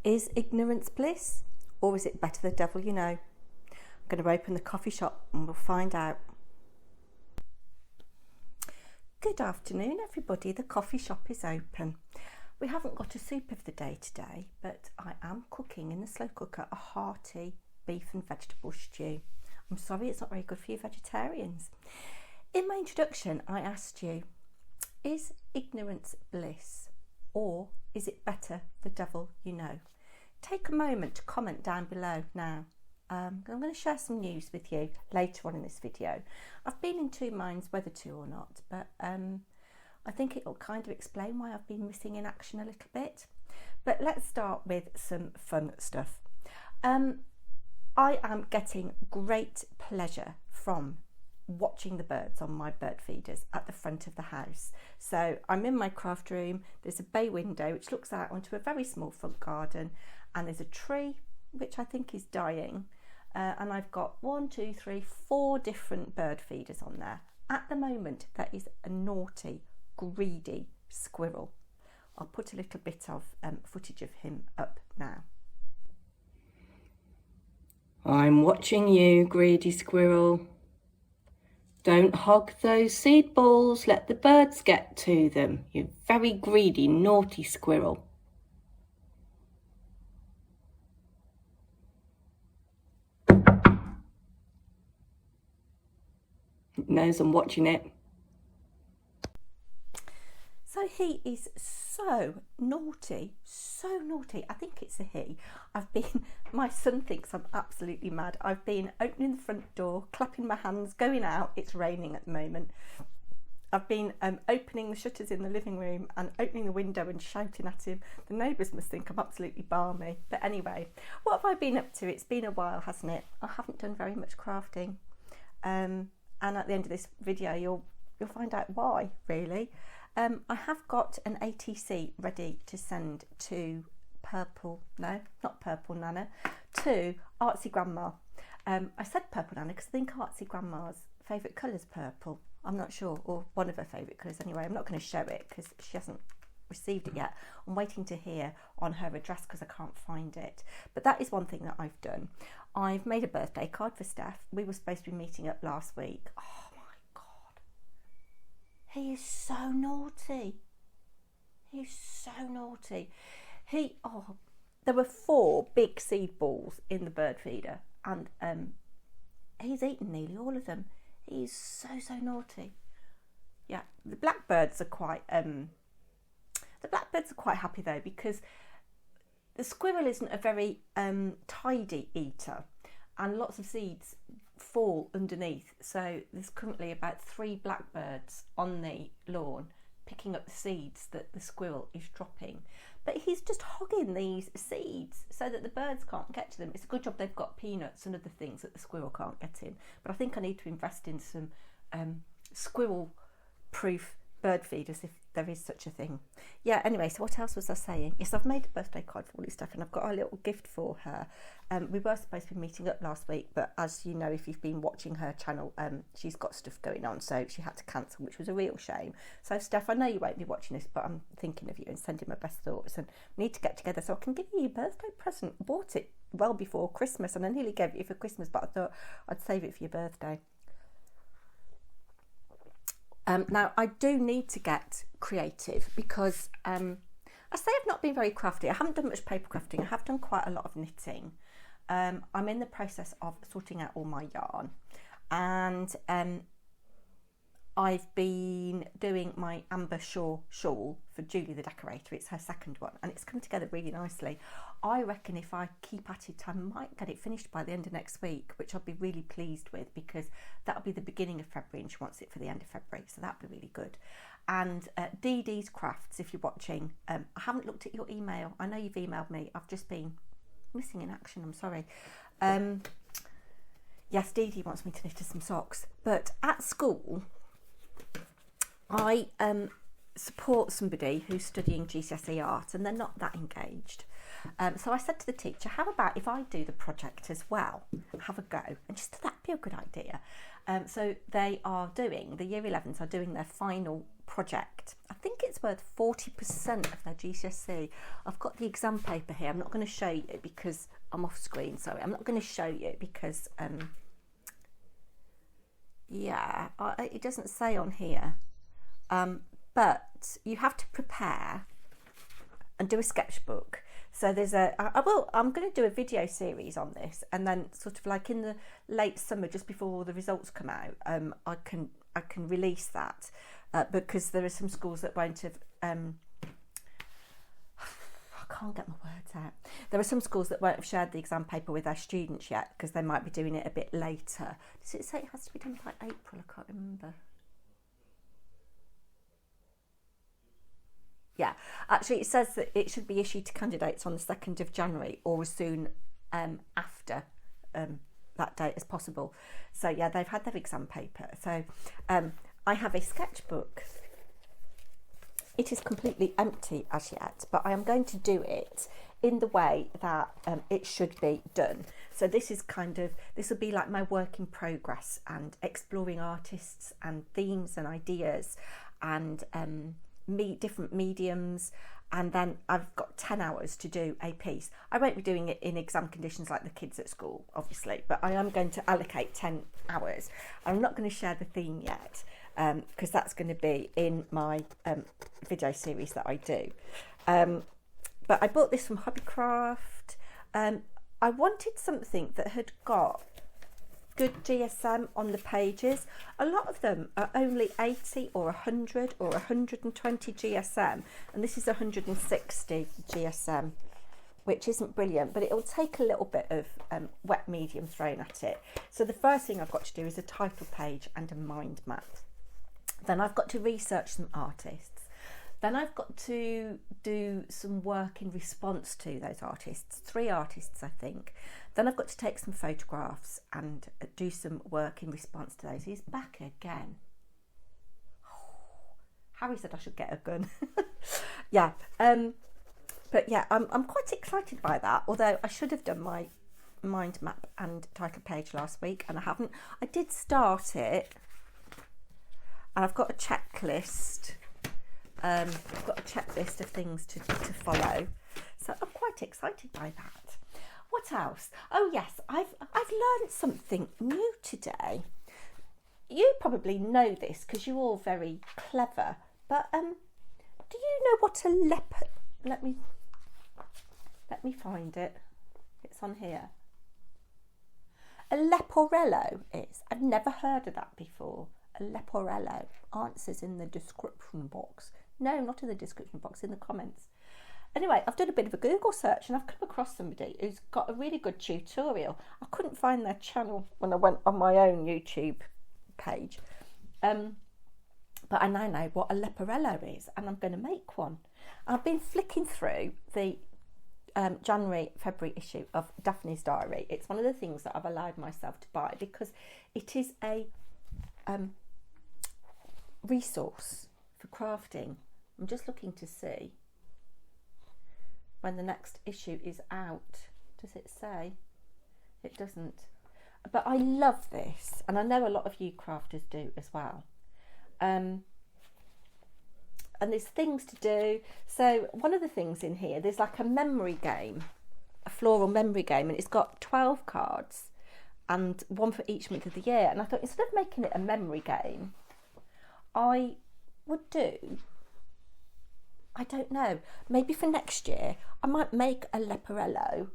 Is ignorance bliss, or is it better the devil you know? I'm going to open the coffee shop and we'll find out. Good afternoon, everybody. The coffee shop is open. We haven't got a soup of the day today, but I am cooking in the slow cooker a hearty beef and vegetable stew. I'm sorry it's not very good for you vegetarians. In my introduction, I asked you, is ignorance bliss, or is it better the devil you know? Take a moment to comment down below now. I'm going to share some news with you later on in this video. I've been in two minds whether to or not, but I think it will kind of explain why I've been missing in action a little bit. But let's start with some fun stuff. I am getting great pleasure from watching the birds on my bird feeders at the front of the house. So I'm in my craft room, there's a bay window which looks out onto a very small front garden, and there's a tree which I think is dying, and I've got 4 different bird feeders on there. At the moment there is a naughty, greedy squirrel. I'll put a little bit of footage of him up now. I'm watching you, greedy squirrel. Don't hog those seed balls, let the birds get to them, you very greedy, naughty squirrel. It knows I'm watching it. So he is so naughty, so naughty. I think it's a he. My son thinks I'm absolutely mad. I've been opening the front door, clapping my hands, going out. It's raining at the moment. I've been opening the shutters in the living room and opening the window and shouting at him. The neighbours must think I'm absolutely balmy. But anyway, what have I been up to? It's been a while, hasn't it? I haven't done very much crafting. And at the end of this video, you'll find out why, really. I have got an ATC ready to send to Nana, to Artsy Grandma. I said Purple Nana because I think Artsy Grandma's favourite colour is purple. I'm not sure, or one of her favourite colours anyway. I'm not going to show it because she hasn't received it yet. I'm waiting to hear on her address because I can't find it. But that is one thing that I've done. I've made a birthday card for Steph. We were supposed to be meeting up last week. Oh my God. He is so naughty. He's so naughty. There were 4 big seed balls in the bird feeder, and he's eaten nearly all of them. He's so naughty. Yeah, the blackbirds are quite happy though, because the squirrel isn't a very tidy eater, and lots of seeds fall underneath. So there's currently about 3 blackbirds on the lawn picking up the seeds that the squirrel is dropping. But he's just hogging these seeds so that the birds can't get to them. It's a good job they've got peanuts and other things that the squirrel can't get in. But I think I need to invest in some squirrel-proof bird feeders, if there is such a thing. Yeah, anyway, so what else was I saying? Yes, I've made a birthday card for all this stuff, and I've got a little gift for her. We were supposed to be meeting up last week, but as you know, if you've been watching her channel, she's got stuff going on, so she had to cancel, which was a real shame. So Steph, I know you won't be watching this, but I'm thinking of you and sending my best thoughts, and we need to get together so I can give you your birthday present. I bought it well before Christmas, and I nearly gave it you for Christmas, but I thought I'd save it for your birthday. Now, I do need to get creative because I say I've not been very crafty. I haven't done much paper crafting. I have done quite a lot of knitting. I'm in the process of sorting out all my yarn, and I've been doing my amber shawl for Julie the decorator. It's her second one, and it's come together really nicely. I reckon if I keep at it, I might get it finished by the end of next week, which I'll be really pleased with, because that'll be the beginning of February and she wants it for the end of February, so that'll be really good. And Dee Dee's Crafts, if you're watching, I haven't looked at your email. I know you've emailed me. I've just been missing in action, I'm sorry. Yes, Dee Dee wants me to knit her some socks, but at school I support somebody who's studying GCSE art and they're not that engaged. So I said to the teacher, how about if I do the project as well, have a go, and just that'd be a good idea. So they are doing, the year 11s are doing their final project. I think it's worth 40% of their GCSE. I've got the exam paper here. I'm not going to show you because I'm off screen. Sorry, I'm not going to show you because it doesn't say on here. But you have to prepare and do a sketchbook. So there's I'm going to do a video series on this, and then sort of like in the late summer, just before all the results come out, I can release that because there are some schools that won't have. I can't get my words out. There are some schools that won't have shared the exam paper with their students yet because they might be doing it a bit later. Does it say it has to be done by April? I can't remember. Yeah, actually it says that it should be issued to candidates on the 2nd of January or as soon after that date as possible. So yeah, they've had their exam paper. So I have a sketchbook. It is completely empty as yet, but I am going to do it in the way that it should be done. So this will be like my work in progress and exploring artists and themes and ideas and different mediums, and then I've got 10 hours to do a piece. I won't be doing it in exam conditions like the kids at school, obviously, but I am going to allocate 10 hours. I'm not going to share the theme yet because that's going to be in my video series that I do. But I bought this from Hobbycraft. I wanted something that had got good GSM on the pages. A lot of them are only 80 or 100 or 120 GSM, and this is 160 GSM, which isn't brilliant, but it'll take a little bit of wet medium thrown at it. So the first thing I've got to do is a title page and a mind map. Then I've got to research some artists. Then I've got to do some work in response to those artists, 3 artists I think. Then I've got to take some photographs and do some work in response to those. He's back again. Harry said I should get a gun. Yeah, but yeah, I'm quite excited by that, although I should have done my mind map and title page last week and I haven't. I did start it and I've got a checklist. I've got a checklist of things to follow, so I'm quite excited by that. What else? Oh yes, I've learned something new today. You probably know this because you're all very clever, but do you know what a leopard? Let me find it. It's on here. A leporello is. I've never heard of that before. A leporello. Answers in the description box. No, not in the description box, in the comments. Anyway, I've done a bit of a Google search and I've come across somebody who's got a really good tutorial. I couldn't find their channel when I went on my own YouTube page. But I now know what a leporello is and I'm going to make one. I've been flicking through the January-February issue of Daphne's Diary. It's one of the things that I've allowed myself to buy because it is a resource for crafting. I'm just looking to see when the next issue is out. Does it say? It doesn't. But I love this, and I know a lot of you crafters do as well. And there's things to do. So one of the things in here, there's like a memory game, a floral memory game, and it's got 12 cards and one for each month of the year. And I thought instead of making it a memory game, I would do, I don't know, maybe for next year I might make a leporello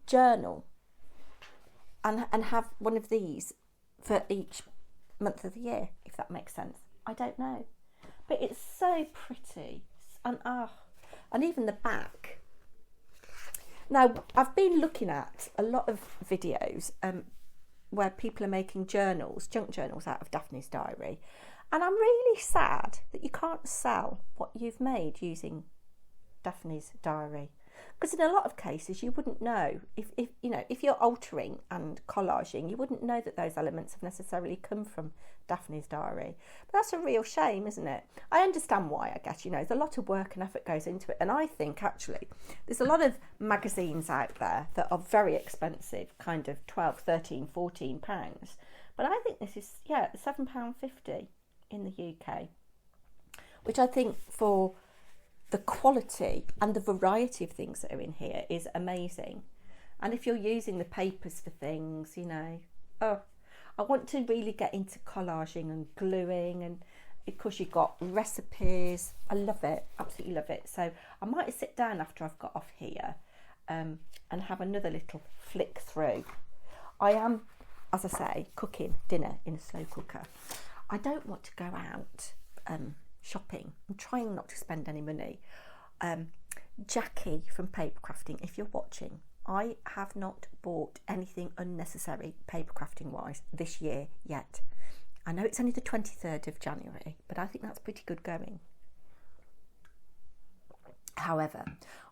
journal and have one of these for each month of the year, if that makes sense. I don't know, but it's so pretty, and even the back. Now I've been looking at a lot of videos where people are making journals, junk journals out of Daphne's Diary. And I'm really sad that you can't sell what you've made using Daphne's Diary. Because in a lot of cases you wouldn't know, if you're altering and collaging, you wouldn't know that those elements have necessarily come from Daphne's Diary. But that's a real shame, isn't it? I understand why, I guess, there's a lot of work and effort goes into it. And I think actually there's a lot of magazines out there that are very expensive, kind of 12, 13, 14 pounds. But I think this is, £7.50 in the UK. which I think for the quality and the variety of things that are in here is amazing. And if you're using the papers for things, you know, oh, I want to really get into collaging and gluing, and because you've got recipes. I love it, absolutely love it. So I might sit down after I've got off here and have another little flick through. I am, as I say, cooking dinner in a slow cooker. I don't want to go out shopping. I'm trying not to spend any money. Jackie from Paper Crafting, if you're watching, I have not bought anything unnecessary paper crafting wise this year yet. I know it's only the 23rd of January, but I think that's pretty good going. However,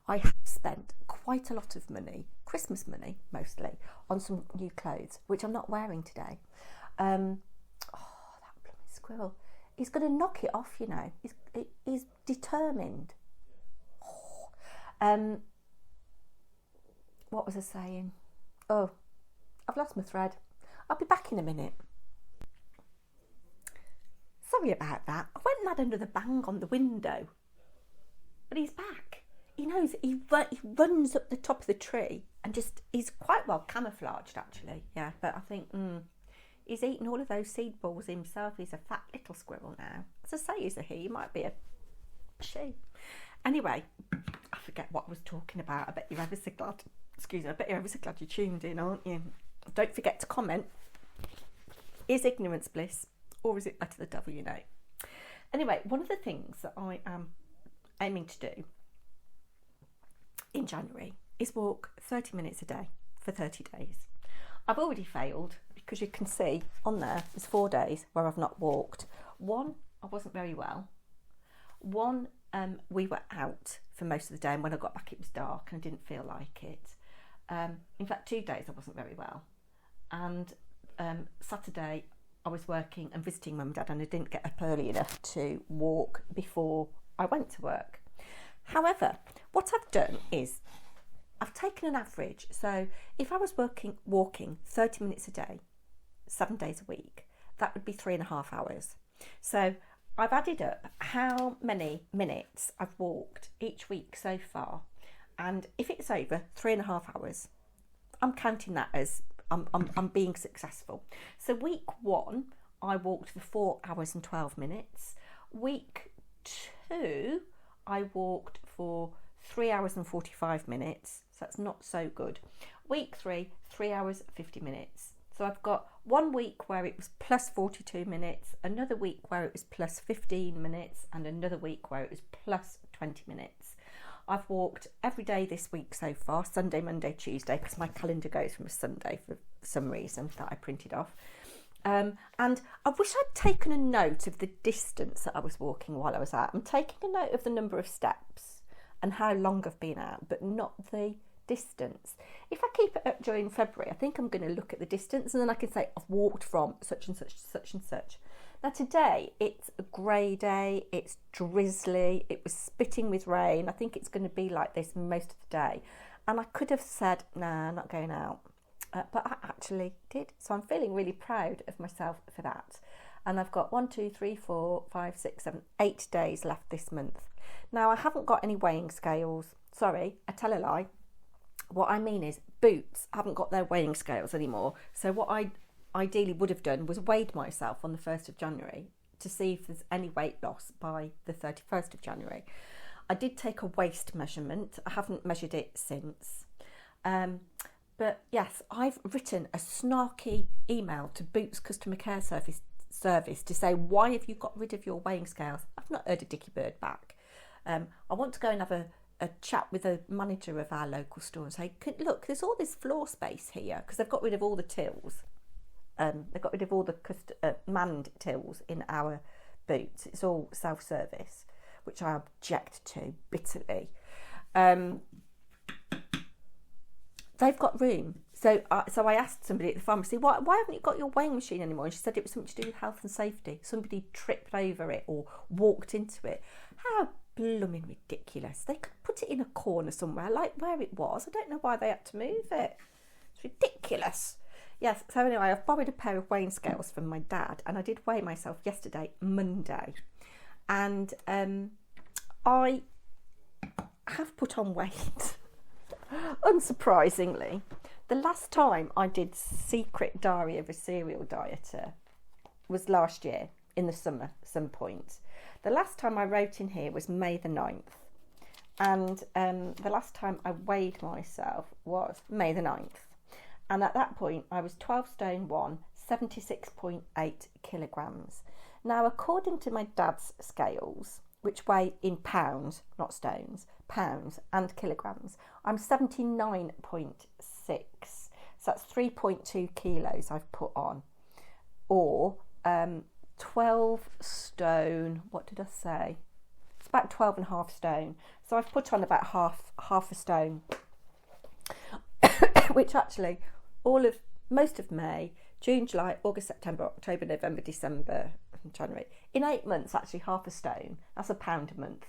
I have spent quite a lot of money, Christmas money mostly, on some new clothes, which I'm not wearing today. Oh, that blooming squirrel. He's going to knock it off, you know. He's determined. Oh. What was I saying? Oh, I've lost my thread. I'll be back in a minute. Sorry about that. I went and had another bang on the window. But he's back. He knows, he runs up the top of the tree and just, he's quite well camouflaged actually. Yeah, but I think he's eaten all of those seed balls himself. He's a fat little squirrel now. As I say, he's a he might be a she. Anyway, I forget what I was talking about. I bet you're ever so glad. Excuse me, I bet you're ever so glad you tuned in, aren't you? Don't forget to comment. Is ignorance bliss, or is it better the devil you know? Anyway, one of the things that I am aiming to do in January is walk 30 minutes a day for 30 days. I've already failed because you can see on there's 4 days where I've not walked. One, I wasn't very well. One, we were out for most of the day, and when I got back it was dark and I didn't feel like it. In fact, 2 days I wasn't very well, and Saturday I was working and visiting mum and dad, and I didn't get up early enough to walk before I went to work. However, what I've done is I've taken an average. So if I was walking 30 minutes a day, 7 days a week, that would be 3.5 hours. So I've added up how many minutes I've walked each week so far, and if it's over 3.5 hours, I'm counting that as I'm being successful. So week 1, I walked for 4 hours and 12 minutes. Week 2, I walked for 3 hours and 45 minutes. So that's not so good. Week 3, 3 hours 50 minutes. So I've got 1 week where it was plus 42 minutes, another week where it was plus 15 minutes, and another week where it was plus 20 minutes. I've walked every day this week so far, Sunday, Monday, Tuesday, because my calendar goes from a Sunday for some reason that I printed off. And I wish I'd taken a note of the distance that I was walking while I was out. I'm taking a note of the number of steps and how long I've been out, but not the distance. If I keep it up during February, I think I'm going to look at the distance, and then I can say I've walked from such and such to such and such. Now today it's a grey day, it's drizzly, it was spitting with rain. I think it's going to be like this most of the day, and I could have said nah, I'm not going out, but I actually did. So I'm feeling really proud of myself for that. And I've got 1, 2, 3, 4, 5, 6, 7, 8 days left this month. Now I haven't got any weighing scales. Sorry, I tell a lie. What I mean is Boots haven't got their weighing scales anymore. So what I ideally would have done was weighed myself on the 1st of January to see if there's any weight loss by the 31st of January. I did take a waist measurement. I haven't measured it since. But yes, I've written a snarky email to Boots customer care service to say, why have you got rid of your weighing scales? I've not heard a dicky bird back. I want to go and have a chat with the manager of our local store and say, look, there's all this floor space here, because they've got rid of all the tills. They've got rid of all the manned tills in our Boots. It's all self-service, which I object to bitterly. They've got room. So I asked somebody at the pharmacy, why haven't you got your weighing machine anymore? And she said it was something to do with health and safety. Somebody tripped over it or walked into it. How blooming ridiculous. They could put it in a corner somewhere like where it was. I don't know why they had to move it. It's ridiculous. Yes, so anyway, I've borrowed a pair of weighing scales from my dad, and I did weigh myself yesterday, Monday. And I have put on weight, unsurprisingly. The last time I did Secret Diary of a Serial Dieter was last year in the summer, some point. The last time I wrote in here was May the 9th. And the last time I weighed myself was May the 9th. And at that point, I was 12 stone 1, 76.8 kilograms. Now, according to my dad's scales, which weigh in pounds, not stones, pounds and kilograms, I'm 79.6. So that's 3.2 kilos I've put on. Or 12 stone, what did I say? It's about 12 and a half stone. So I've put on about half a stone, which actually most of May, June, July, August, September, October, November, December, January. In 8 months, actually half a stone. That's £1 a month.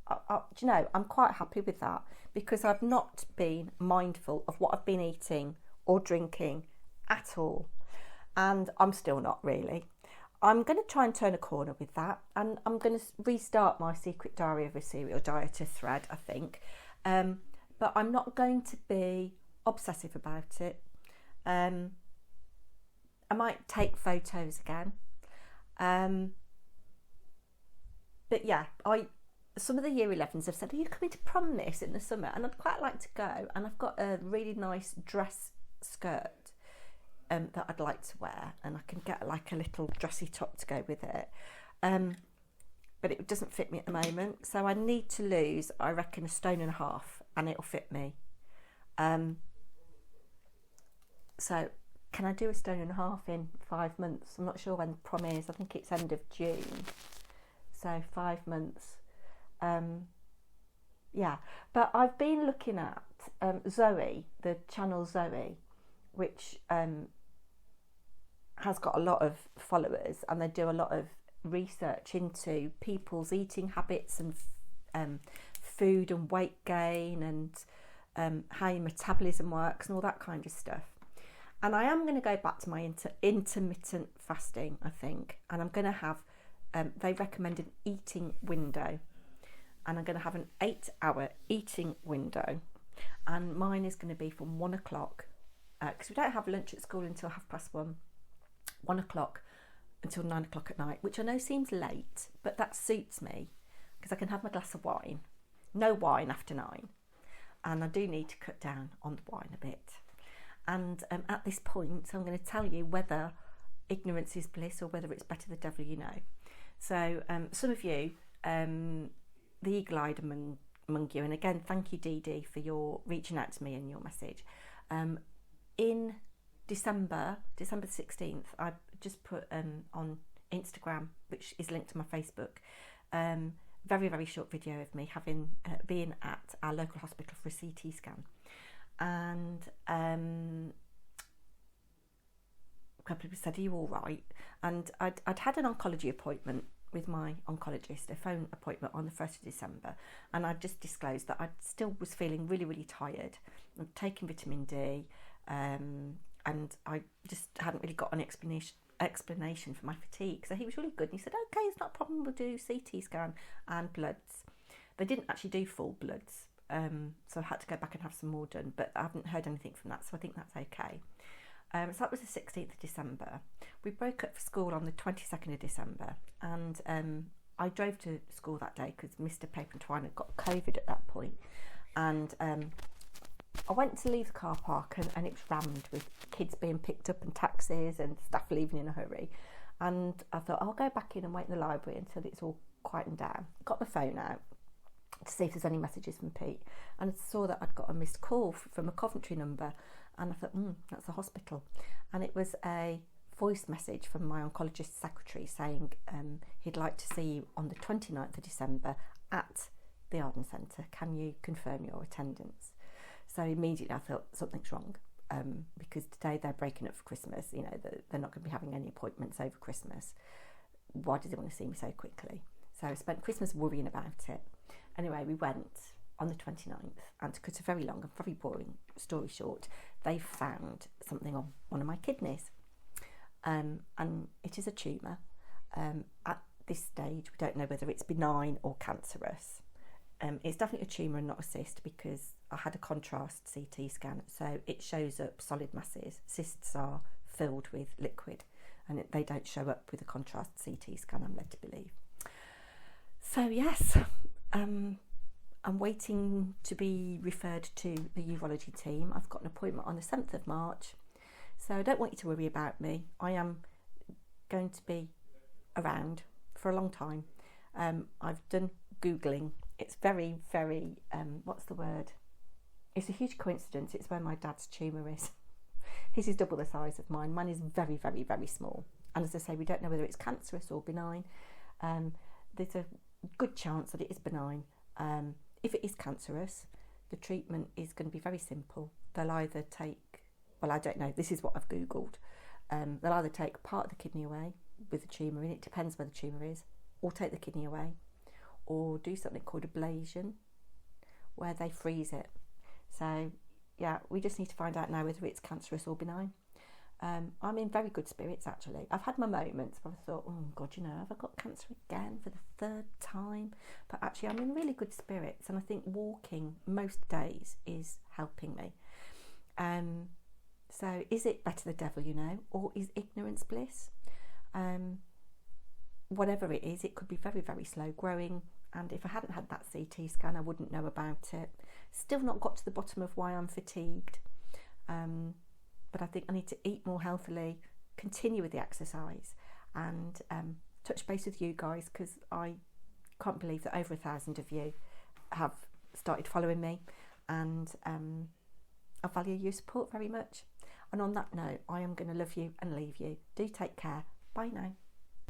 Do you know, I'm quite happy with that because I've not been mindful of what I've been eating or drinking at all. And I'm still not really. I'm going to try and turn a corner with that, and I'm going to restart my Secret Diary of a Serial Dieter thread, I think. But I'm not going to be obsessive about it. I might take photos again. But yeah, some of the year 11s have said, are you coming to prom this in the summer? And I'd quite like to go. And I've got a really nice dress skirt that I'd like to wear, and I can get like a little dressy top to go with it. But it doesn't fit me at the moment. So I need to lose, I reckon, 1.5 stone and it'll fit me. So can I do 1.5 stone in 5 months? I'm not sure when the prom is. I think it's end of June. So 5 months. Yeah. But I've been looking at Zoe, the channel Zoe, which has got a lot of followers, and they do a lot of research into people's eating habits and food and weight gain and how your metabolism works and all that kind of stuff. And I am going to go back to my intermittent fasting, I think, and I'm going to have, they recommend an eating window, and I'm going to have an 8-hour eating window, and mine is going to be from 1 o'clock, because we don't have lunch at school until 1:30, 1 o'clock until 9 o'clock at night, which I know seems late, but that suits me because I can have my glass of wine. No wine after 9, and I do need to cut down on the wine a bit. And at this point, I'm going to tell you whether ignorance is bliss or whether it's better the devil you know. So some of you, the eagle-eyed among you, and again, thank you, Dee Dee, for your reaching out to me and your message. In December the 16th, I just put on Instagram, which is linked to my Facebook, very, very short video of me having been at our local hospital for a CT scan. And a couple of people said, are you all right? And I'd had an oncology appointment with my oncologist, a phone appointment on the 1st of December, and I just disclosed that I still was feeling really, really tired. I'd taken vitamin D, and I just hadn't really got an explanation for my fatigue. So he was really good, and he said, okay, it's not a problem, we'll do CT scan and bloods. They didn't actually do full bloods, so I had to go back and have some more done, but I haven't heard anything from that, so I think that's okay. So that was the 16th of December. We broke up for school on the 22nd of December, and I drove to school that day because Mr. Paper&Twine had got COVID at that point, and I went to leave the car park and it was rammed with kids being picked up and taxis and staff leaving in a hurry, and I thought I'll go back in and wait in the library until it's all quietened down. Got my phone out to see if there's any messages from Pete, and I saw that I'd got a missed call from a Coventry number, and I thought, that's the hospital. And it was a voice message from my oncologist secretary saying he'd like to see you on the 29th of December at the Arden Centre. Can you confirm your attendance? So immediately I thought something's wrong, because today they're breaking up for Christmas. You know, they're not going to be having any appointments over Christmas. Why did they want to see me so quickly? So I spent Christmas worrying about it. Anyway, we went on the 29th, and to cut a very long and very boring story short, they found something on one of my kidneys, and it is a tumour. At this stage, we don't know whether it's benign or cancerous. It's definitely a tumour and not a cyst, because I had a contrast CT scan, so it shows up solid masses. Cysts are filled with liquid, and they don't show up with a contrast CT scan, I'm led to believe. So yes, I'm waiting to be referred to the urology team. I've got an appointment on the 7th of March, so I don't want you to worry about me. I am going to be around for a long time. I've done Googling. It's very, very, what's the word? It's a huge coincidence. It's where my dad's tumour is. His is double the size of mine. Mine is very, very, very small. And as I say, we don't know whether it's cancerous or benign. There's a good chance that it is benign. If it is cancerous, the treatment is going to be very simple. They'll either take, well, I don't know, this is what I've Googled. They'll either take part of the kidney away with the tumour in, it depends where the tumour is, or take the kidney away, or do something called ablation, where they freeze it. So, yeah, we just need to find out now whether it's cancerous or benign. I'm in very good spirits, actually. I've had my moments where I thought, oh, God, have I got cancer again for the 3rd time? But actually, I'm in really good spirits, and I think walking most days is helping me. So is it better the devil, or is ignorance bliss? Whatever it is, it could be very, very slow growing. And if I hadn't had that CT scan, I wouldn't know about it. Still not got to the bottom of why I'm fatigued. But I think I need to eat more healthily, continue with the exercise, and touch base with you guys, because I can't believe that over 1,000 of you have started following me, and I value your support very much. And on that note, I am going to love you and leave you. Do take care. Bye now.